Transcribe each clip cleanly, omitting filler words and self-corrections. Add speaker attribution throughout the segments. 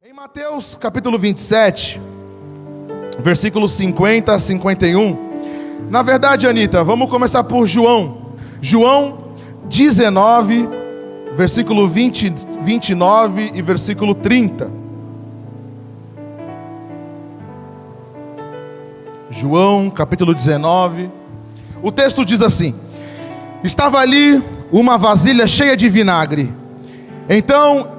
Speaker 1: Em Mateus capítulo 27, versículos 50 a 51. Na verdade, Anitta, vamos começar por João. João 19, versículo 29 e versículo 30. João capítulo 19. O texto diz assim: estava ali uma vasilha cheia de vinagre. Então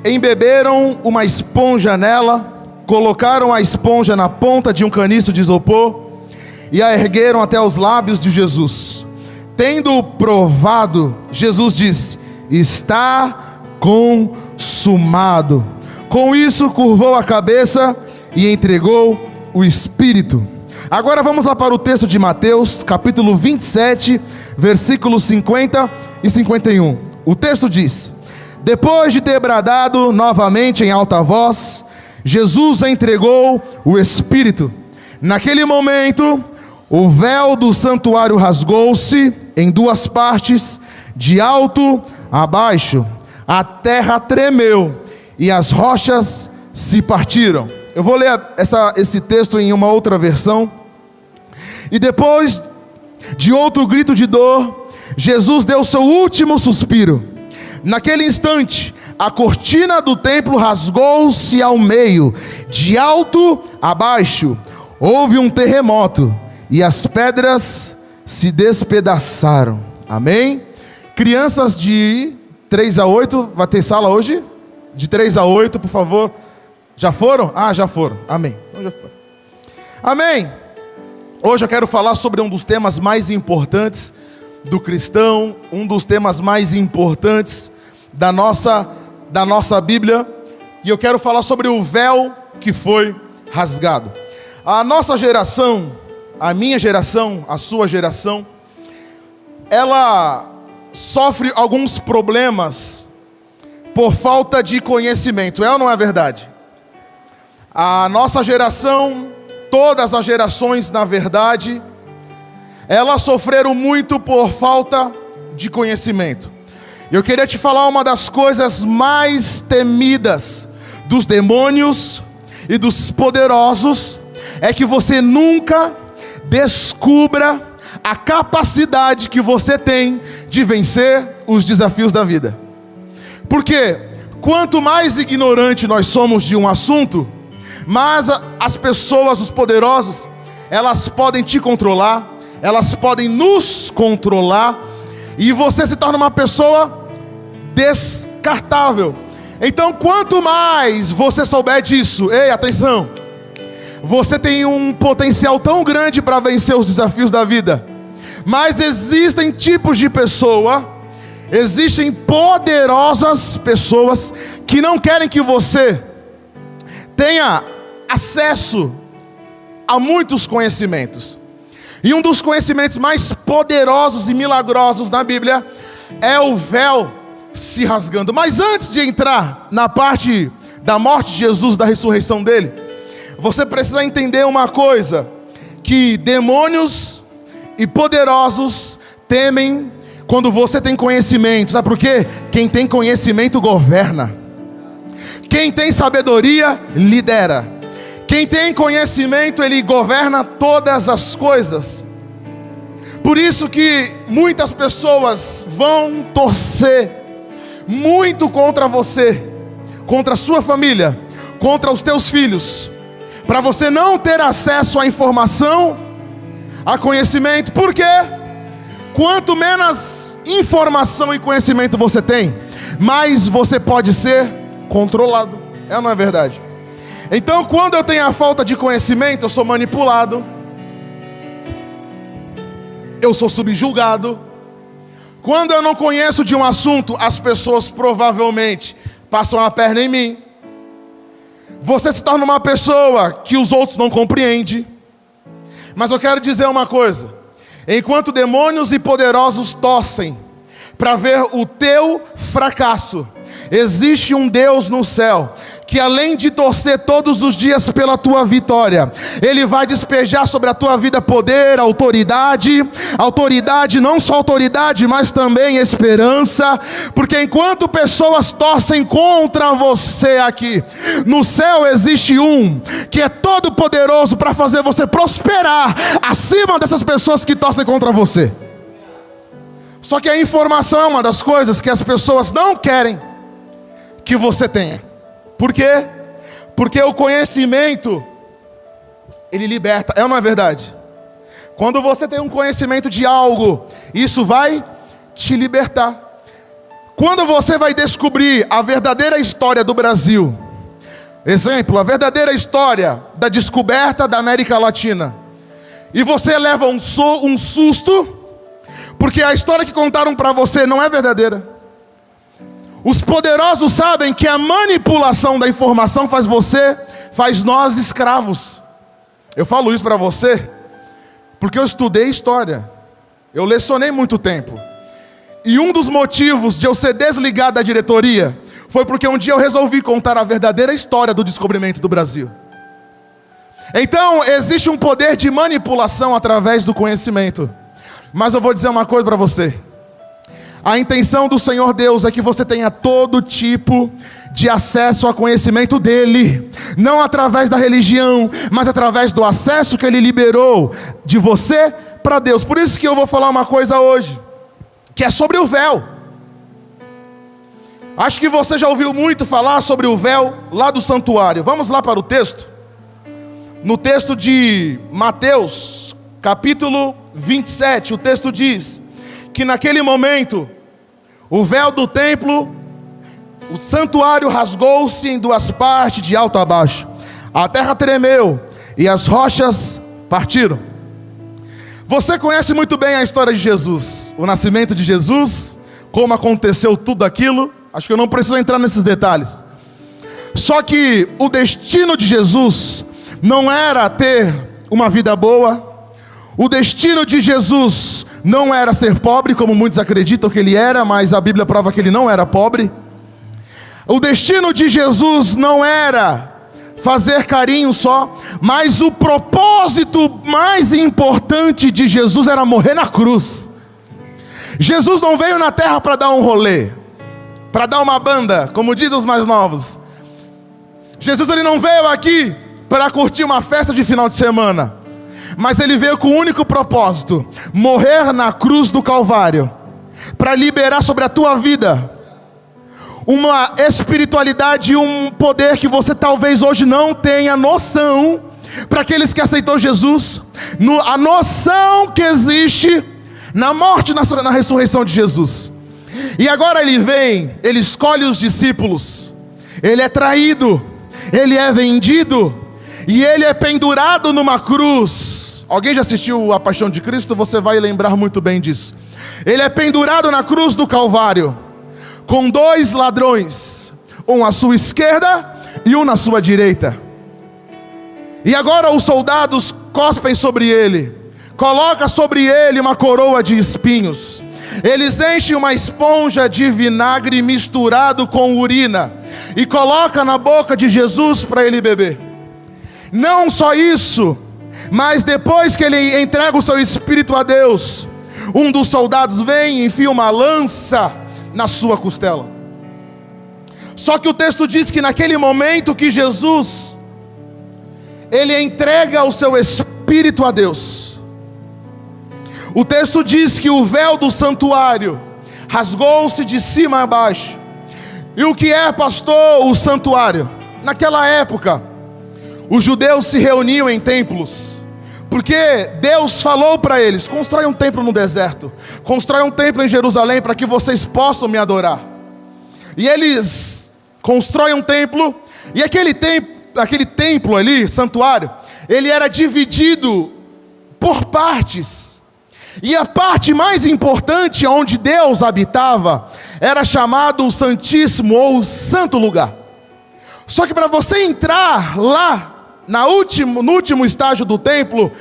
Speaker 1: embeberam uma esponja nela, colocaram a esponja na ponta de um caniço de isopor e a ergueram até os lábios de Jesus. Tendo provado, Jesus disse: está consumado. Com isso curvou a cabeça e entregou o Espírito. Agora vamos lá para o texto de Mateus, capítulo 27, versículos 50 e 51. O texto diz: depois de ter bradado novamente em alta voz, Jesus entregou o Espírito. Naquele momento, o véu do santuário rasgou-se em duas partes, de alto a baixo. A terra tremeu e as rochas se partiram. Eu vou ler esse texto em uma outra versão. E depois de outro grito de dor, Jesus deu seu último suspiro. Naquele instante, a cortina do templo rasgou-se ao meio, de alto a baixo. Houve um terremoto e as pedras se despedaçaram. Amém? Crianças de 3 a 8, vai ter sala hoje? De 3 a 8, por favor. Já foram? Ah, já foram. Amém. Então já foram. Amém. Hoje eu quero falar sobre um dos temas mais importantes do cristão, um dos temas mais importantes da nossa Bíblia, e eu quero falar sobre o véu que foi rasgado. A nossa geração, a minha geração, a sua geração, ela sofre alguns problemas por falta de conhecimento, é ou não é verdade? A nossa geração, todas as gerações na verdade, elas sofreram muito por falta de conhecimento. Eu queria te falar uma das coisas mais temidas dos demônios e dos poderosos, é que você nunca descubra a capacidade que você tem de vencer os desafios da vida. Porque quanto mais ignorante nós somos de um assunto, mais as pessoas, os poderosos, elas podem te controlar, elas podem nos controlar, e você se torna uma pessoa descartável. Então, quanto mais você souber disso, ei, atenção, você tem um potencial tão grande para vencer os desafios da vida. Mas existem tipos de pessoa, existem poderosas pessoas que não querem que você tenha acesso a muitos conhecimentos. E um dos conhecimentos mais poderosos e milagrosos na Bíblia é o véu se rasgando. Mas antes de entrar na parte da morte de Jesus, da ressurreição dele, você precisa entender uma coisa: que demônios e poderosos temem quando você tem conhecimento. Sabe por quê? Quem tem conhecimento governa. Quem tem sabedoria lidera. Quem tem conhecimento, ele governa todas as coisas. Por isso que muitas pessoas vão torcer muito contra você, contra a sua família, contra os teus filhos, para você não ter acesso à informação, a conhecimento. Por quê? Quanto menos informação e conhecimento você tem, mais você pode ser controlado. É ou não é verdade? Então, quando eu tenho a falta de conhecimento, eu sou manipulado, eu sou subjugado. Quando eu não conheço de um assunto, as pessoas provavelmente passam a perna em mim. Você se torna uma pessoa que os outros não compreendem. Mas eu quero dizer uma coisa: enquanto demônios e poderosos torcem para ver o teu fracasso, existe um Deus no céu que além de torcer todos os dias pela tua vitória, Ele vai despejar sobre a tua vida poder, autoridade, não só autoridade, mas também esperança, porque enquanto pessoas torcem contra você aqui, no céu existe um que é todo poderoso para fazer você prosperar acima dessas pessoas que torcem contra você. Só que a informação é uma das coisas que as pessoas não querem que você tenha. Por quê? Porque o conhecimento, ele liberta, é ou não é verdade? Quando você tem um conhecimento de algo, isso vai te libertar. Quando você vai descobrir a verdadeira história do Brasil, exemplo, a verdadeira história da descoberta da América Latina, e você leva um susto, porque a história que contaram para você não é verdadeira. Os poderosos sabem que a manipulação da informação faz nós escravos. Eu falo isso para você porque eu estudei história, eu lecionei muito tempo, e um dos motivos de eu ser desligado da diretoria foi porque um dia eu resolvi contar a verdadeira história do descobrimento do Brasil. Então existe um poder de manipulação através do conhecimento. Mas eu vou dizer uma coisa para você: a intenção do Senhor Deus é que você tenha todo tipo de acesso ao conhecimento dEle, não através da religião, mas através do acesso que Ele liberou de você para Deus. Por isso que eu vou falar uma coisa hoje, que é sobre o véu. Acho que você já ouviu muito falar sobre o véu lá do santuário. Vamos lá para o texto. No texto de Mateus, capítulo 27, o texto diz que naquele momento, o véu do templo, o santuário rasgou-se em duas partes, de alto a baixo. A terra tremeu e as rochas partiram. Você conhece muito bem a história de Jesus, o nascimento de Jesus, como aconteceu tudo aquilo. Acho que eu não preciso entrar nesses detalhes. Só que o destino de Jesus não era ter uma vida boa. O destino de Jesus não era ser pobre, como muitos acreditam que ele era, mas a Bíblia prova que ele não era pobre. O destino de Jesus não era fazer carinho só, mas o propósito mais importante de Jesus era morrer na cruz. Jesus não veio na terra para dar um rolê, para dar uma banda, como dizem os mais novos. Jesus ele não veio aqui para curtir uma festa de final de semana, mas ele veio com o único propósito: morrer na cruz do Calvário, para liberar sobre a tua vida uma espiritualidade e um poder que você talvez hoje não tenha noção. Para aqueles que aceitou Jesus, a noção que existe na morte e na ressurreição de Jesus. E agora ele vem, ele escolhe os discípulos, ele é traído, ele é vendido, e ele é pendurado numa cruz. Alguém já assistiu a Paixão de Cristo? Você vai lembrar muito bem disso. Ele é pendurado na cruz do Calvário, com dois ladrões, um à sua esquerda e um na sua direita. E agora os soldados cospem sobre ele, coloca sobre ele uma coroa de espinhos. Eles enchem uma esponja de vinagre misturado com urina e coloca na boca de Jesus para ele beber. Não só isso, mas depois que ele entrega o seu espírito a Deus, um dos soldados vem e enfia uma lança na sua costela. Só que o texto diz que naquele momento que Jesus ele entrega o seu espírito a Deus, o texto diz que o véu do santuário rasgou-se de cima a baixo. E o que é, pastor, o santuário? Naquela época, os judeus se reuniam em templos, porque Deus falou para eles: constrói um templo no deserto, constrói um templo em Jerusalém para que vocês possam me adorar. E eles constroem um templo, e aquele templo ali, santuário, ele era dividido por partes. E a parte mais importante, onde Deus habitava, era chamado o Santíssimo ou o Santo Lugar. Só que para você entrar lá, no último estágio do templo,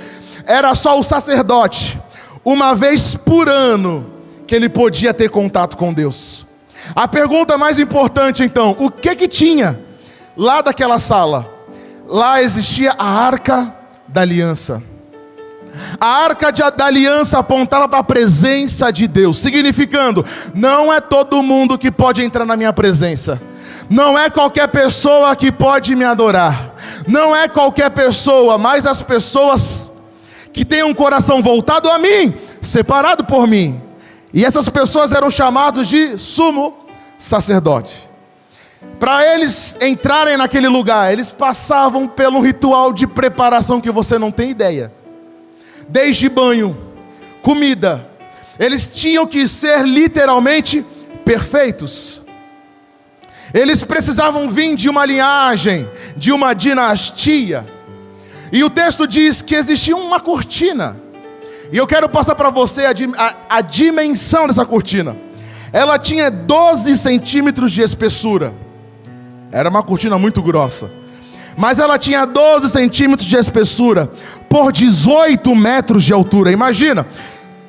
Speaker 1: era só o sacerdote, uma vez por ano, que ele podia ter contato com Deus. A pergunta mais importante então: o que tinha lá daquela sala, lá existia a Arca da Aliança. A Arca da Aliança apontava para a presença de Deus, significando, não é todo mundo que pode entrar na minha presença. Não é qualquer pessoa que pode me adorar. Não é qualquer pessoa, mas as pessoas que têm um coração voltado a mim, separado por mim. E essas pessoas eram chamados de sumo sacerdote. Para eles entrarem naquele lugar, eles passavam pelo ritual de preparação que você não tem ideia. Desde banho, comida, eles tinham que ser literalmente perfeitos. Eles precisavam vir de uma linhagem, de uma dinastia. E o texto diz que existia uma cortina. E eu quero passar para você a dimensão dessa cortina. Ela tinha 12 centímetros de espessura. Era uma cortina muito grossa. Mas ela tinha 12 centímetros de espessura por 18 metros de altura. Imagina,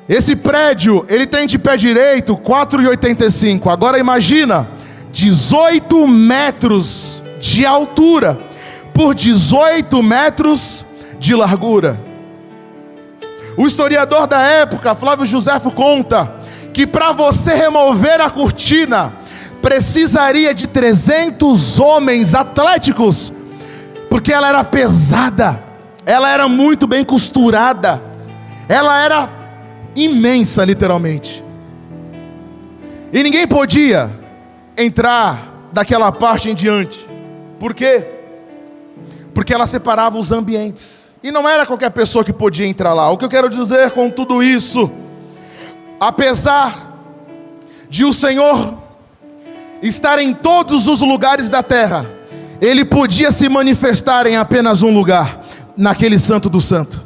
Speaker 1: esse prédio, ele tem de pé direito 4,85. Agora imagina, 18 metros de altura por 18 metros de largura. O historiador da época, Flávio Joséfo, conta que para você remover a cortina, precisaria de 300 homens atléticos, porque ela era pesada, ela era muito bem costurada, ela era imensa literalmente. E ninguém podia entrar daquela parte em diante. Por quê? Porque ela separava os ambientes. E não era qualquer pessoa que podia entrar lá. O que eu quero dizer com tudo isso, apesar de o Senhor estar em todos os lugares da terra, Ele podia se manifestar em apenas um lugar, naquele Santo do Santo.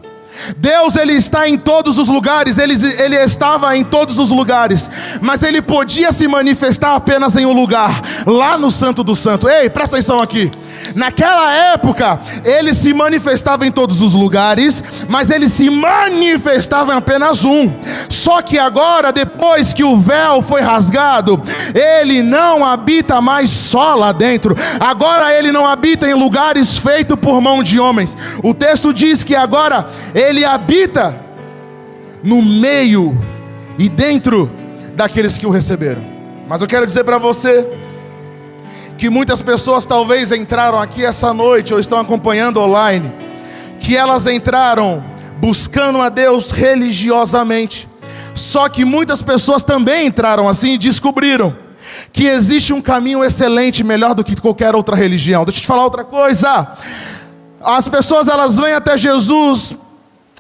Speaker 1: Deus, Ele está em todos os lugares, Ele estava em todos os lugares, mas Ele podia se manifestar apenas em um lugar, lá no Santo do Santo. Ei, presta atenção aqui. Naquela época, Ele se manifestava em todos os lugares, mas Ele se manifestava em apenas um. Só que agora, depois que o véu foi rasgado, Ele não habita mais só lá dentro. Agora Ele não habita em lugares feitos por mão de homens. O texto diz que agora Ele habita no meio e dentro daqueles que o receberam. Mas eu quero dizer para você que muitas pessoas talvez entraram aqui essa noite ou estão acompanhando online, que elas entraram buscando a Deus religiosamente. Só que muitas pessoas também entraram assim e descobriram que existe um caminho excelente, melhor do que qualquer outra religião. Deixa eu te falar outra coisa. As pessoas, elas vêm até Jesus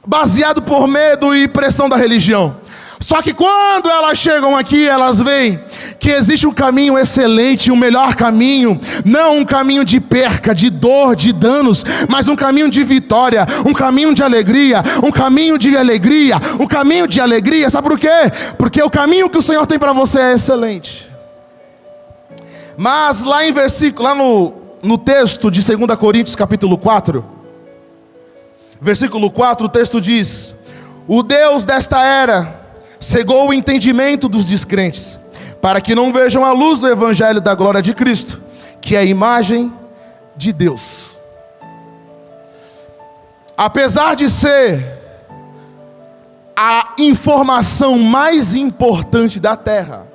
Speaker 1: baseado por medo e pressão da religião. Só que quando elas chegam aqui, elas veem que existe um caminho excelente, um melhor caminho. Não um caminho de perca, de dor, de danos, mas um caminho de vitória, um caminho de alegria, um caminho de alegria, um caminho de alegria. Sabe por quê? Porque o caminho que o Senhor tem para você é excelente. Mas lá em versículo, lá no texto de 2 Coríntios capítulo 4, versículo 4, o texto diz: o Deus desta era cegou o entendimento dos descrentes, para que não vejam a luz do evangelho da glória de Cristo, que é a imagem de Deus. Apesar de ser a informação mais importante da terra,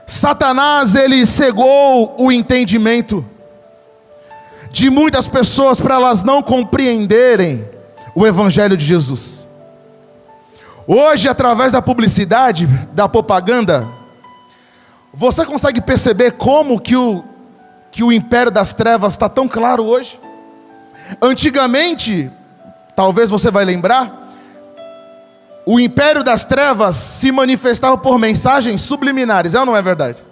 Speaker 1: Satanás, ele cegou o entendimento de muitas pessoas para elas não compreenderem o evangelho de Jesus. Hoje, através da publicidade, da propaganda, você consegue perceber como que o império das trevas está tão claro hoje? Antigamente, talvez você vai lembrar, o império das trevas se manifestava por mensagens subliminares, é ou não é verdade?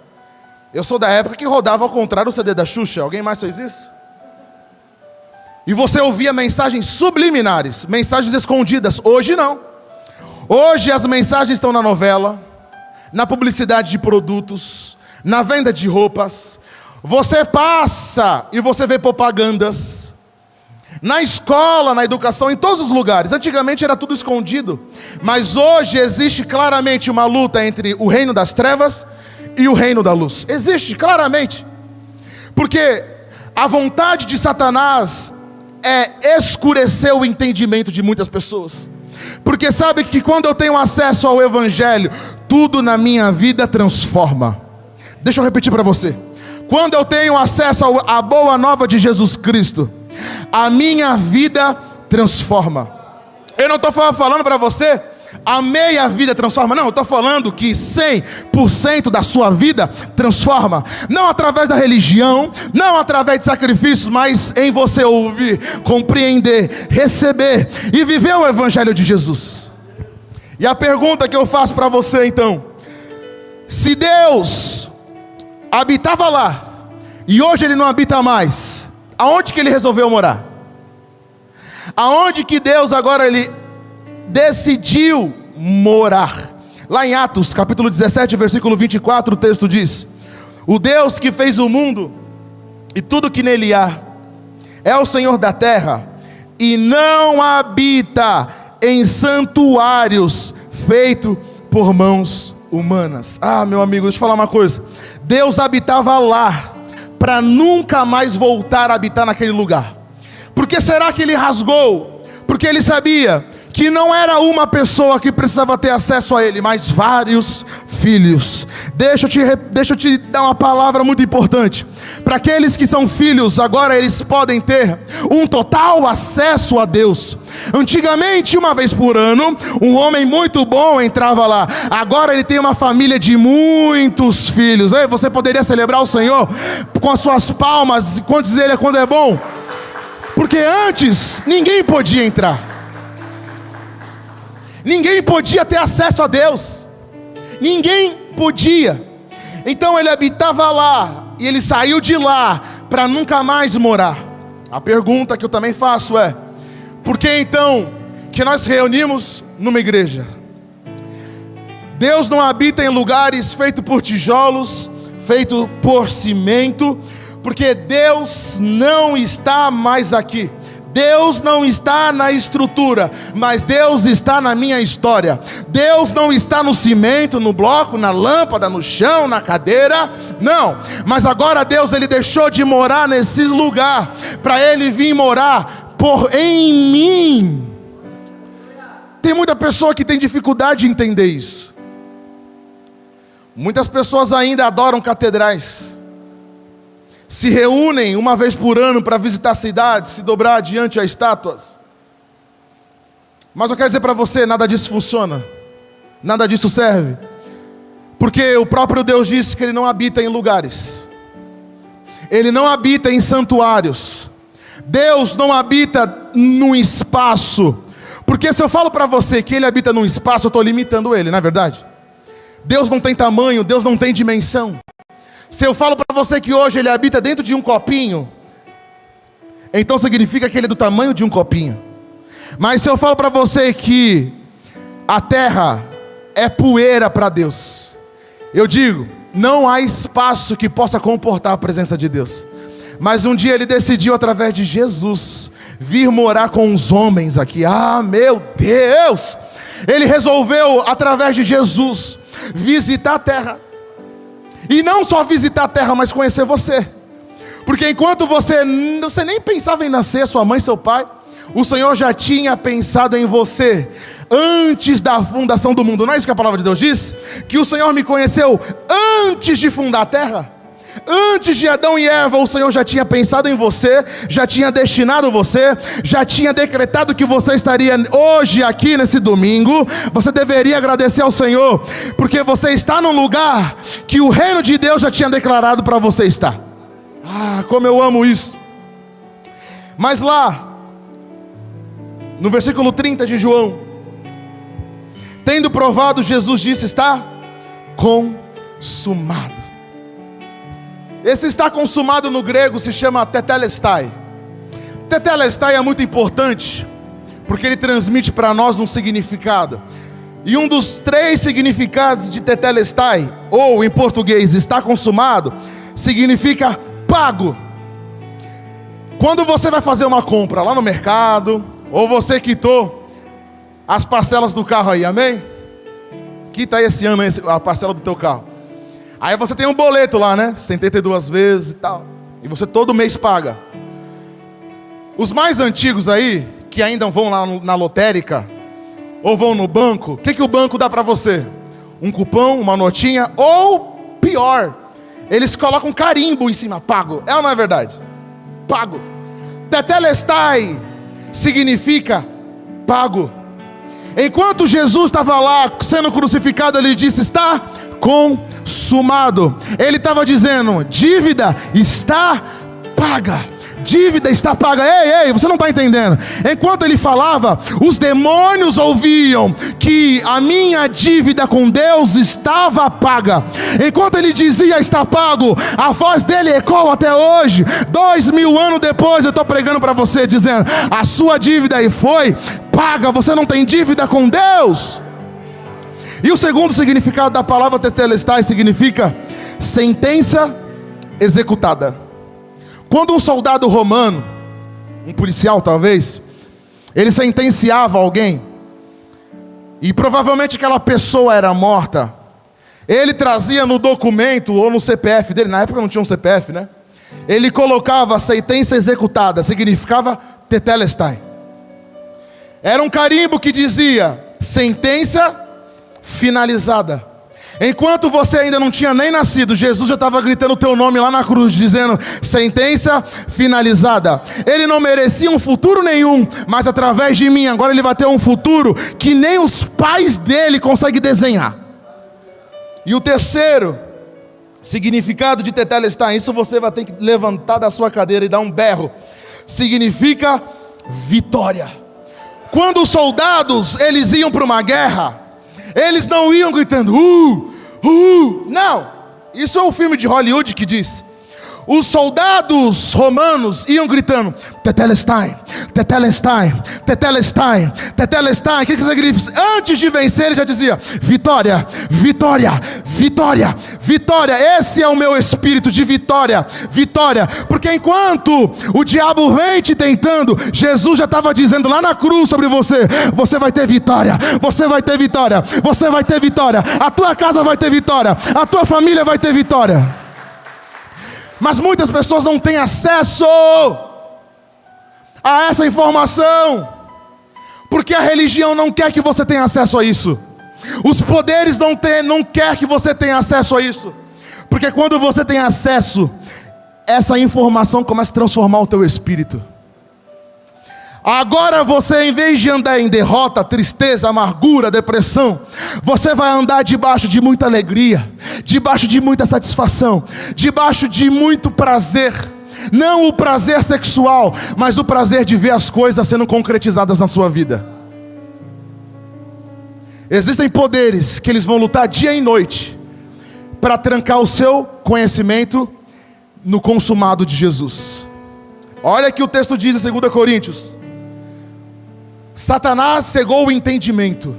Speaker 1: Eu sou da época que rodava ao contrário o CD da Xuxa. Alguém mais fez isso? E você ouvia mensagens subliminares, mensagens escondidas. Hoje não. Hoje as mensagens estão na novela, na publicidade de produtos, na venda de roupas. Você passa e você vê propagandas na escola, na educação, em todos os lugares. Antigamente era tudo escondido, mas hoje existe claramente uma luta entre o reino das trevas e o reino da luz. Existe claramente, porque A vontade de Satanás é escurecer o entendimento de muitas pessoas, porque sabe que quando eu tenho acesso ao Evangelho, tudo na minha vida transforma. Deixa eu repetir para você. Quando eu tenho acesso à boa nova de Jesus Cristo, a minha vida transforma. Eu não estou falando para você, a meia vida transforma. Não, eu estou falando que 100% da sua vida transforma. Não através da religião, não através de sacrifícios, mas em você ouvir, compreender, receber e viver o Evangelho de Jesus. E a pergunta que eu faço para você então: se Deus habitava lá e hoje Ele não habita mais, aonde que Ele resolveu morar? Aonde que Deus agora Ele decidiu morar? Lá em Atos capítulo 17 versículo 24 o texto diz: o Deus que fez o mundo e tudo que nele há é o Senhor da terra e não habita em santuários feitos por mãos humanas. Ah, meu amigo, deixa eu falar uma coisa. Deus habitava lá para nunca mais voltar a habitar naquele lugar. Por que será que Ele rasgou? Porque Ele sabia que não era uma pessoa que precisava ter acesso a Ele, mas vários filhos. Deixa eu te dar uma palavra muito importante. Para aqueles que são filhos, agora eles podem ter um total acesso a Deus. Antigamente, uma vez por ano, um homem muito bom entrava lá. Agora ele tem uma família de muitos filhos. Ei, você poderia celebrar o Senhor com as suas palmas quando Ele quando é bom? Porque antes ninguém podia entrar. Ninguém podia ter acesso a Deus. Ninguém podia. Então Ele habitava lá e Ele saiu de lá para nunca mais morar. A pergunta que eu também faço é: por que então que nós reunimos numa igreja? Deus não habita em lugares feitos por tijolos, feitos por cimento, porque Deus não está mais aqui. Deus não está na estrutura, mas Deus está na minha história. Deus não está no cimento, no bloco, na lâmpada, no chão, na cadeira, não. Mas agora Deus, Ele deixou de morar nesse lugar, para Ele vir morar em mim. Tem muita pessoa que tem dificuldade de entender isso. Muitas pessoas ainda adoram catedrais, se reúnem uma vez por ano para visitar cidades, se dobrar diante a estátuas. Mas eu quero dizer para você, nada disso funciona, nada disso serve, porque o próprio Deus disse que Ele não habita em lugares, Ele não habita em santuários. Deus não habita num espaço, porque se eu falo para você que Ele habita num espaço, eu estou limitando Ele, não é verdade? Deus não tem tamanho, Deus não tem dimensão. Se eu falo para você que hoje Ele habita dentro de um copinho, então significa que Ele é do tamanho de um copinho. Mas se eu falo para você que a terra é poeira para Deus, eu digo, não há espaço que possa comportar a presença de Deus. Mas um dia Ele decidiu, através de Jesus, vir morar com os homens aqui. Ah, meu Deus! Ele resolveu, através de Jesus, visitar a terra. E não só visitar a terra, mas conhecer você. Porque enquanto você nem pensava em nascer, sua mãe, seu pai, o Senhor já tinha pensado em você antes da fundação do mundo. Não é isso que a palavra de Deus diz? Que o Senhor me conheceu antes de fundar a terra. Antes de Adão e Eva, o Senhor já tinha pensado em você, já tinha destinado você, já tinha decretado que você estaria hoje aqui nesse domingo. Você deveria agradecer ao Senhor, porque você está num lugar que o reino de Deus já tinha declarado para você estar. Ah, como eu amo isso. Mas lá, no versículo 30 de João, tendo provado, Jesus disse: está consumado. Esse está consumado no grego se chama tetelestai. Tetelestai é muito importante, porque ele transmite para nós um significado. E um dos 3 significados de tetelestai, ou em português está consumado, significa pago. Quando você vai fazer uma compra lá no mercado, ou você quitou as parcelas do carro aí, amém? Quita aí esse ano a parcela do teu carro. Aí você tem um boleto lá, né? 72 vezes e tal. E você todo mês paga. Os mais antigos aí, que ainda vão lá na lotérica, ou vão no banco, o que o banco dá para você? Um cupom, uma notinha, ou pior, eles colocam um carimbo em cima, pago. É ou não é verdade? Pago. Tetelestai significa pago. Enquanto Jesus estava lá sendo crucificado, ele disse: está consumado. Ele estava dizendo: dívida está paga. Dívida está paga. Ei, você não está entendendo. Enquanto ele falava, os demônios ouviam que a minha dívida com Deus estava paga. Enquanto ele dizia está pago, a voz dele ecoa até hoje. 2000 anos depois eu estou pregando para você, dizendo: a sua dívida aí foi paga. Você não tem dívida com Deus. E o segundo significado da palavra tetelestai significa sentença executada. Quando um soldado romano, um policial talvez, ele sentenciava alguém, e provavelmente aquela pessoa era morta, ele trazia no documento ou no CPF dele, na época não tinha um CPF, né? Ele colocava sentença executada, significava tetelestai. Era um carimbo que dizia sentença finalizada. Enquanto você ainda não tinha nem nascido, Jesus já estava gritando o teu nome lá na cruz, dizendo sentença finalizada. Ele não merecia um futuro nenhum, mas através de mim agora ele vai ter um futuro que nem os pais dele conseguem desenhar. E o terceiro significado de tetelestai, isso você vai ter que levantar da sua cadeira e dar um berro, significa vitória. Quando os soldados eles iam para uma guerra, eles não iam gritando não, isso é um filme de Hollywood que diz. Os soldados romanos iam gritando tetelestai, tetelestai, tetelestai, tetelestai. O que significa? Antes de vencer ele já dizia vitória, vitória, vitória, vitória. Esse é o meu espírito de vitória, vitória. Porque enquanto o diabo vem te tentando, Jesus já estava dizendo lá na cruz sobre você: você vai ter vitória, você vai ter vitória, você vai ter vitória, a tua casa vai ter vitória, a tua família vai ter vitória. Mas muitas pessoas não têm acesso a essa informação, porque a religião não quer que você tenha acesso a isso. Os poderes não quer que você tenha acesso a isso, porque quando você tem acesso, essa informação começa a transformar o teu espírito. Agora você, em vez de andar em derrota, tristeza, amargura, depressão, você vai andar debaixo de muita alegria, debaixo de muita satisfação, debaixo de muito prazer. Não o prazer sexual, mas o prazer de ver as coisas sendo concretizadas na sua vida. Existem poderes que eles vão lutar dia e noite para trancar o seu conhecimento no consumado de Jesus. Olha que o texto diz em 2 Coríntios: Satanás cegou o entendimento.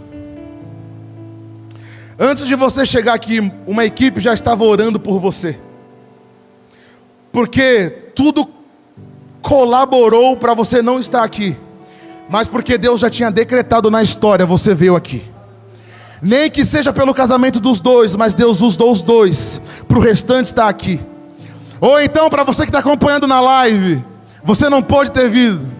Speaker 1: Antes de você chegar aqui, uma equipe já estava orando por você, porque tudo colaborou para você não estar aqui, mas porque Deus já tinha decretado na história, você veio aqui. Nem que seja pelo casamento dos dois, mas Deus usou os dois para o restante estar aqui. Ou então para você que está acompanhando na live, você não pode ter vindo,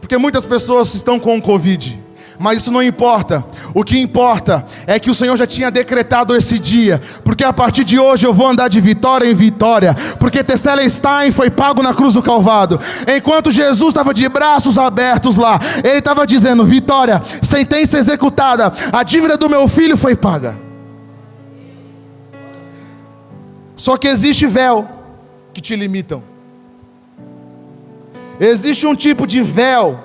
Speaker 1: porque muitas pessoas estão com o Covid, mas isso não importa. O que importa é que o Senhor já tinha decretado esse dia, porque a partir de hoje eu vou andar de vitória em vitória, porque tetelestai foi pago na cruz do Calvário. Enquanto Jesus estava de braços abertos lá, ele estava dizendo vitória, sentença executada, a dívida do meu filho foi paga. Só que existe véu que te limitam. Existe um tipo de véu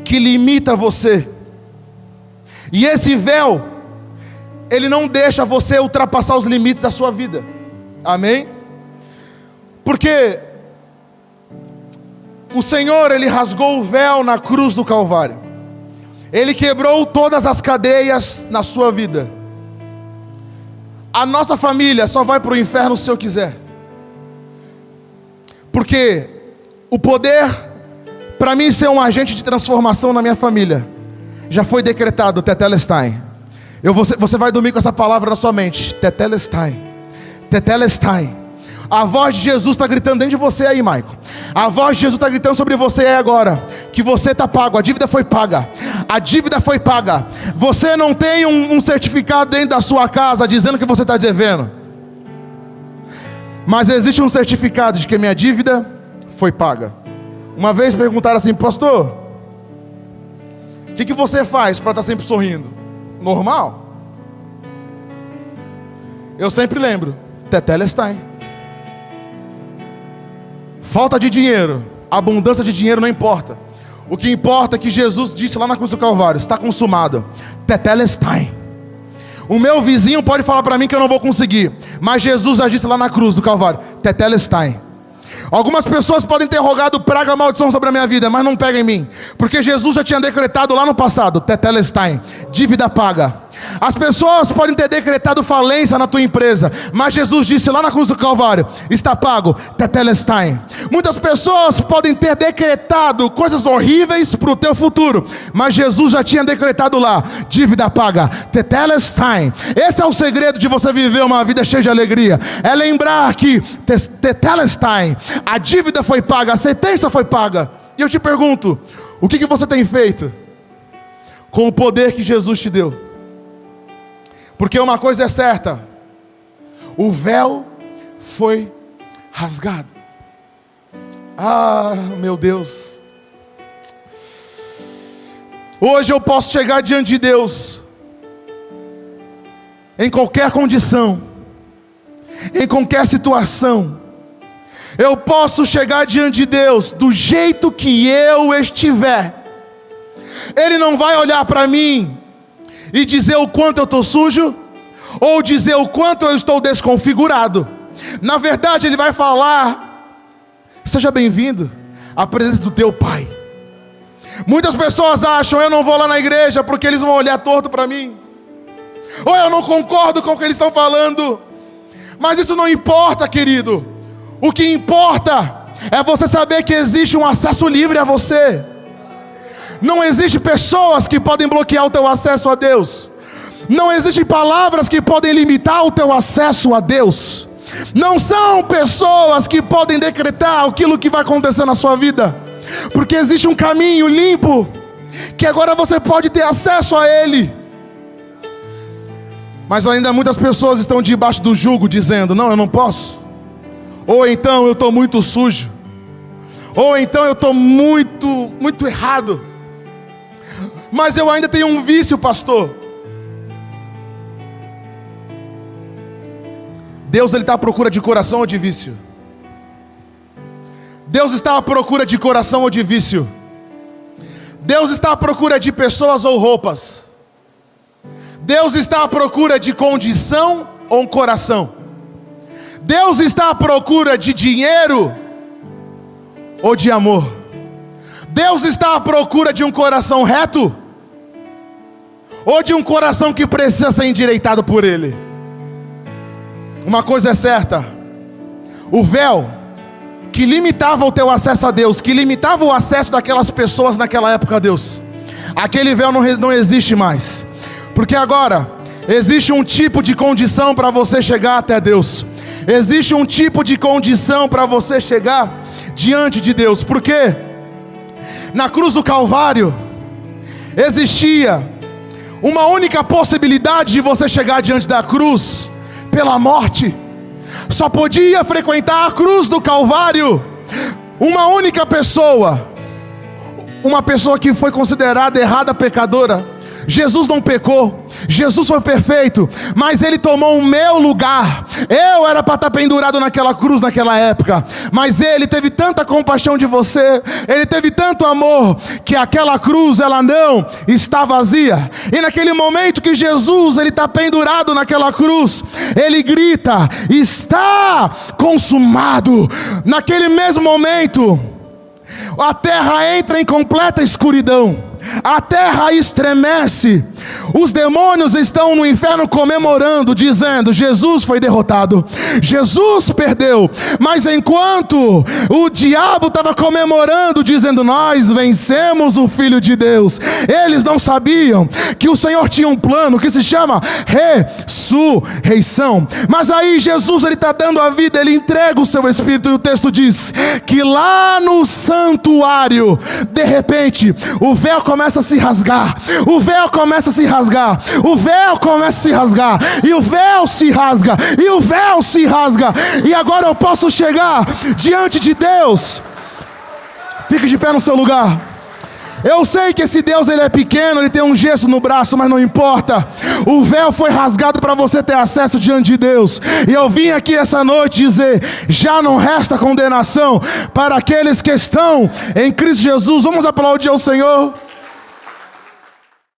Speaker 1: que limita você. E esse véu, ele não deixa você ultrapassar os limites da sua vida. Amém? Porque o Senhor, ele rasgou o véu na cruz do Calvário. Ele quebrou todas as cadeias na sua vida. A nossa família só vai para o inferno se eu quiser. Porque o poder para mim ser um agente de transformação na minha família já foi decretado, tetelestai. Você vai dormir com essa palavra na sua mente, tetelestai, tetelestai. A voz de Jesus está gritando dentro de você aí, Maicon. A voz de Jesus está gritando sobre você aí agora, que você está pago, a dívida foi paga. A dívida foi paga. Você não tem um certificado dentro da sua casa dizendo que você está devendo, mas existe um certificado de que minha dívida foi paga. Uma vez perguntaram assim: pastor, o que você faz para estar sempre sorrindo? Normal? Eu sempre lembro: Tetelestai. Falta de dinheiro, abundância de dinheiro não importa. O que importa é que Jesus disse lá na cruz do Calvário: está consumado. Tetelestai. O meu vizinho pode falar para mim que eu não vou conseguir, mas Jesus já disse lá na cruz do Calvário: Tetelestai. Algumas pessoas podem ter rogado praga, maldição sobre a minha vida, mas não pega em mim, porque Jesus já tinha decretado lá no passado: Tetelestai, dívida paga. As pessoas podem ter decretado falência na tua empresa, mas Jesus disse lá na cruz do Calvário: está pago, Tetelestai. Muitas pessoas podem ter decretado coisas horríveis para o teu futuro, mas Jesus já tinha decretado lá: dívida paga, Tetelestai. Esse é o segredo de você viver uma vida cheia de alegria, é lembrar que Tetelestai, a dívida foi paga, a sentença foi paga. E eu te pergunto: o que você tem feito com o poder que Jesus te deu? Porque uma coisa é certa: o véu foi rasgado. Ah, meu Deus. Hoje eu posso chegar diante de Deus, em qualquer condição, em qualquer situação. Eu posso chegar diante de Deus do jeito que eu estiver. Ele não vai olhar para mim e dizer o quanto eu estou sujo, ou dizer o quanto eu estou desconfigurado. Na verdade, Ele vai falar: seja bem-vindo à presença do teu Pai. Muitas pessoas acham: eu não vou lá na igreja porque eles vão olhar torto para mim, ou eu não concordo com o que eles estão falando. Mas isso não importa, querido. O que importa é você saber que existe um acesso livre a você. Não existe pessoas que podem bloquear o teu acesso a Deus. Não existem palavras que podem limitar o teu acesso a Deus. Não são pessoas que podem decretar aquilo que vai acontecer na sua vida, porque existe um caminho limpo, que agora você pode ter acesso a Ele. Mas ainda muitas pessoas estão debaixo do jugo, dizendo: não, eu não posso. Ou então eu estou muito sujo. Ou então eu estou muito errado. Mas eu ainda tenho um vício, pastor. Deus, Ele está à procura de coração ou de vício? Deus está à procura de coração ou de vício? Deus está à procura de pessoas ou roupas? Deus está à procura de condição ou um coração? Deus está à procura de dinheiro ou de amor? Deus está à procura de um coração reto, ou de um coração que precisa ser endireitado por Ele? Uma coisa é certa: o véu que limitava o teu acesso a Deus, que limitava o acesso daquelas pessoas naquela época a Deus, aquele véu não existe mais. Porque agora existe um tipo de condição para você chegar até Deus. Existe um tipo de condição para você chegar diante de Deus. Por quê? Na cruz do Calvário existia uma única possibilidade de você chegar diante da cruz: pela morte. Só podia frequentar a cruz do Calvário uma única pessoa, uma pessoa que foi considerada errada, pecadora. Jesus não pecou, Jesus foi perfeito, mas Ele tomou o meu lugar. Eu era para estar pendurado naquela cruz naquela época, mas Ele teve tanta compaixão de você, Ele teve tanto amor, que aquela cruz ela não está vazia. E naquele momento que Jesus ele está pendurado naquela cruz, Ele grita: está consumado. Naquele mesmo momento, a terra entra em completa escuridão. A terra estremece, Os demônios estão no inferno comemorando, dizendo: Jesus foi derrotado, Jesus perdeu. Mas enquanto o diabo estava comemorando, dizendo: nós vencemos o Filho de Deus, eles não sabiam que o Senhor tinha um plano que se chama ressurreição. Mas aí Jesus, ele está dando a vida, ele entrega o seu Espírito, e o texto diz que lá no santuário, de repente, o véu começa a se rasgar, o véu começa a se rasgar, o véu começa a se rasgar, e o véu se rasga, e o véu se rasga, e agora eu posso chegar diante de Deus. Fique de pé no seu lugar. Eu sei que esse Deus, ele é pequeno, ele tem um gesso no braço, mas não importa. O véu foi rasgado para você ter acesso diante de Deus. E eu vim aqui essa noite dizer: já não resta condenação para aqueles que estão em Cristo Jesus. Vamos aplaudir ao Senhor.